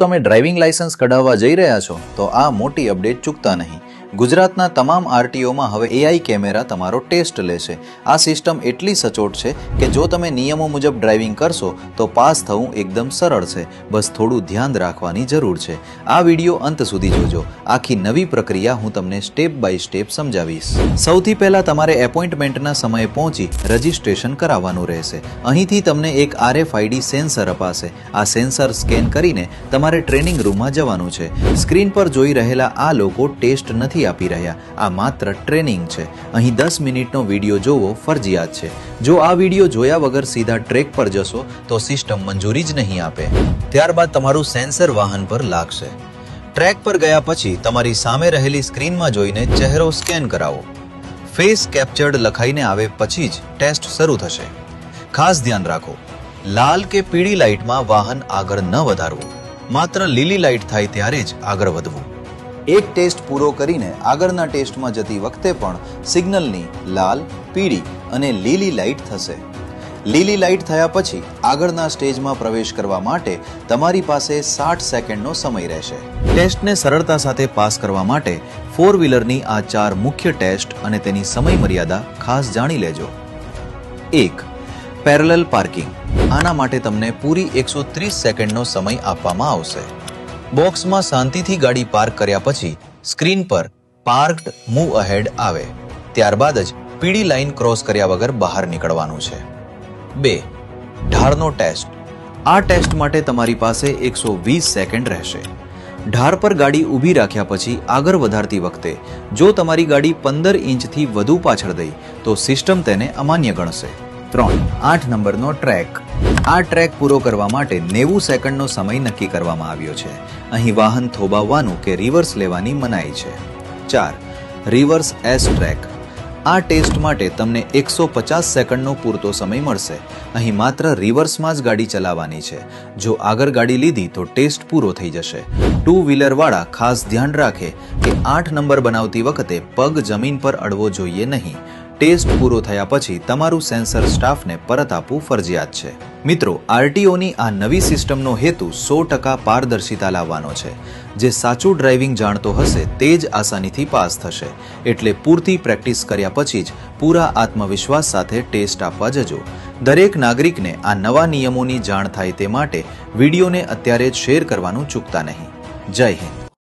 તમે driving licence કઢાવવા જઈ રહ્યા છો તો આ મોટી અપડેટ ચૂકતા નહીં. ગુજરાતના તમામ આરટીઓમાં હવે એઆઈ કેમેરા તમારો ટેસ્ટ લેશે. આ સિસ્ટમ એટલી સચોટ છે કે જો તમે નિયમો મુજબ ડ્રાઇવિંગ કરશો તો પાસ થવું એકદમ સરળ છે. બસ થોડું ધ્યાન રાખવાની જરૂર છે. આ વિડીયો અંત સુધી જોજો. આખી નવી પ્રક્રિયા હું તમને સ્ટેપ બાય સ્ટેપ સમજાવીશ. સૌથી પહેલા તમારે એપોઇન્ટમેન્ટના સમયે પહોંચી રજિસ્ટ્રેશન કરાવવાનું રહેશે. અહીંથી તમને એક RFID સેન્સર અપાશે. આ સેન્સર સ્કેન કરીને તમારે ટ્રેનિંગ રૂમમાં જવાનું છે. સ્ક્રીન પર જોઈ રહેલા આ લોકો ટેસ્ટ નથી આપી રહ્યા. આ માત્ર ટ્રેનિંગ છે. અહીં 10 મિનિટનો વિડીયો જોવો ફરજિયાત છે. જો આ વિડીયો જોયા વગર સીધા ટ્રેક પર જશો તો સિસ્ટમ મંજૂરી જ નહીં આપે. ત્યારબાદ તમારું સેન્સર વાહન પર લાગશે. ટ્રેક પર ગયા પછી તમારી સામે રહેલી સ્ક્રીનમાં જોઈને ચહેરો સ્કેન કરાવો. ફેસ કેપ્ચર્ડ લખાઈને આવે પછી જ ટેસ્ટ શરૂ થશે. ખાસ ધ્યાન રાખો, લાલ કે પીળી લાઇટમાં વાહન આગળ ન વધારવું. માત્ર લીલી લાઇટ થાય ત્યારે જ આગળ વધવું. એક ટેસ્ટ પૂરો કરીને આગળના ટેસ્ટમાં જતી વખતે પણ સિગ્નલની લાલ, પીળી અને લીલી લાઇટ થશે. લીલી લાઇટ થયા પછી આગળના સ્ટેજમાં પ્રવેશ કરવા માટે તમારી પાસે 60 સેકન્ડનો સમય રહેશે. ટેસ્ટને સરળતા સાથે પાસ કરવા માટે 4 વ્હીલરની આ 4 મુખ્ય ટેસ્ટ અને તેની સમય મર્યાદા ખાસ જાણી લેજો. 1. Parallel parking. આના માટે તમને પૂરી 130 સેકન્ડનો સમય આપવામાં આવશે. બોક્સમાં શાંતિથી ગાડી પાર્ક કર્યા પછી સ્ક્રીન પર પાર્કડ મૂવ અહેડ આવે. ત્યારબાદ જ પીળી લાઇન ક્રોસ કર્યા વગર બહાર નીકળવાનું છે. 2. ઢાળનો ટેસ્ટ. આ ટેસ્ટ માટે તમારી પાસે 120 સેકન્ડ રહેશે. ઢાર પર ગાડી ઊભી રાખ્યા પછી આગળ વધારતી વખતે જો તમારી ગાડી 15 ઇંચથી વધુ પાછળ ગઈ તો સિસ્ટમ તેને અમાન્ય ગણશે. 3. 8 નંબરનો ટ્રેક. આ ટ્રેક પૂરો કરવા માટે 90 સેકન્ડનો સમય નક્કી કરવામાં આવ્યો છે. અહીં વાહન થોભાવવાનું કે રિવર્સ લેવાની મનાઈ છે. 4. Reverse S track. આ ટેસ્ટ માટે તમને 150 સેકન્ડનો પૂરતો સમય મળશે. અહીં માત્ર રિવર્સમાં જ ગાડી ચલાવવાની છે. જો આગળ ગાડી લીધી તો ટેસ્ટ પૂરો થઈ જશે. 2 વ્હીલરવાળા ખાસ ધ્યાન રાખે કે 8 નંબર બનાવતી વખતે પગ જમીન પર અડવો જોઈએ નહીં. ટેસ્ટ પૂરો થયા પછી તમારું સેન્સર સ્ટાફને પરત આપવું ફરજિયાત છે. મિત્રો, આરટીઓની આ નવી સિસ્ટમનો હેતુ 100% પારદર્શિતા લાવવાનો છે. જે સાચું ડ્રાઇવિંગ જાણતો હશે તે જ આસાનીથી પાસ થશે. એટલે પૂરતી પ્રેક્ટિસ કર્યા પછી જ પૂરા આત્મવિશ્વાસ સાથે ટેસ્ટ આપવા જજો. દરેક નાગરિકને આ નવા નિયમોની જાણ થાય તે માટે વિડીયોને અત્યારે જ શેર કરવાનું ચૂકતા નહીં. જય હિન્દ.